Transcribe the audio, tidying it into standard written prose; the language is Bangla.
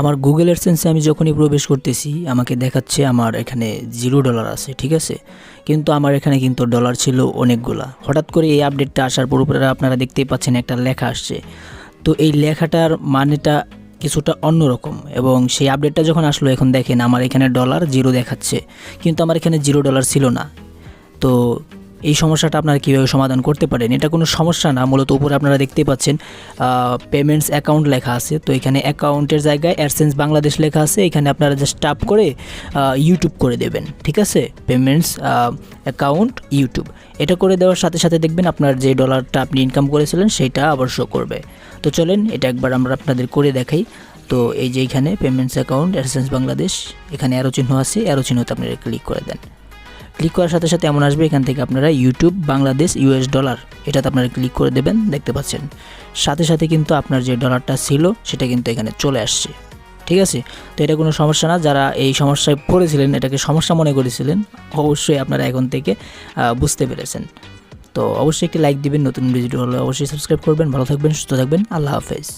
আমার গুগল অ্যাডসেন্সে আমি যখনই প্রবেশ করতেছি আমাকে দেখাচ্ছে আমার এখানে $0 আছে, ঠিক আছে। কিন্তু আমার এখানে কিন্তু ডলার ছিল অনেকগুলা। হঠাৎ করে এই আপডেটটা আসার পর উপরে আপনারা দেখতেই পাচ্ছেন একটা লেখা আসছে। তো এই লেখাটার মানেটা কিছুটা অন্যরকম, এবং সেই আপডেটটা যখন আসলো এখন দেখেন আমার এখানে $0 দেখাচ্ছে, কিন্তু আমার এখানে $0 ছিল না। তো এই সমস্যাটা আপনারা কীভাবে সমাধান করতে পারেন? এটা কোনো সমস্যা না, মূলত উপরে আপনারা দেখতেই পাচ্ছেন পেমেন্টস অ্যাকাউন্ট লেখা আছে। তো এখানে অ্যাকাউন্টের জায়গায় অ্যাডসেন্স বাংলাদেশ লেখা আছে, এখানে আপনারা জাস্ট টাপ করে ইউটিউব করে দেবেন, ঠিক আছে। পেমেন্টস অ্যাকাউন্ট ইউটিউব, এটা করে দেওয়ার সাথে সাথে দেখবেন আপনার যে ডলারটা আপনি ইনকাম করেছিলেন সেটা আবার শো করবে। তো চলেন এটা একবার আমরা আপনাদের করে দেখাই। তো এই যে এখানে পেমেন্টস অ্যাকাউন্ট অ্যাডসেন্স বাংলাদেশ, এখানে অ্যারো চিহ্ন আছে, অ্যারো চিহ্নতে আপনারা ক্লিক করে দেন। ক্লিক করার সাথে সাথে এমন আসবে, এখান থেকে আপনারা ইউটিউব বাংলাদেশ $, এটাতে আপনারা ক্লিক করে দেবেন। দেখতে পাচ্ছেন সাথে সাথে কিন্তু আপনার যে ডলারটা ছিল সেটা কিন্তু এখানে চলে আসছে, ঠিক আছে। তো এটা কোনো সমস্যা না। যারা এই সমস্যায় পড়েছিলেন, এটাকে সমস্যা মনে করেছিলেন, অবশ্যই আপনারা এখন থেকে বুঝতে পেরেছেন। তো অবশ্যই একটি লাইক দিবেন, নতুন ভিডিও হলে অবশ্যই সাবস্ক্রাইব করবেন। ভালো থাকবেন, সুস্থ থাকবেন, আল্লাহ হাফেজ।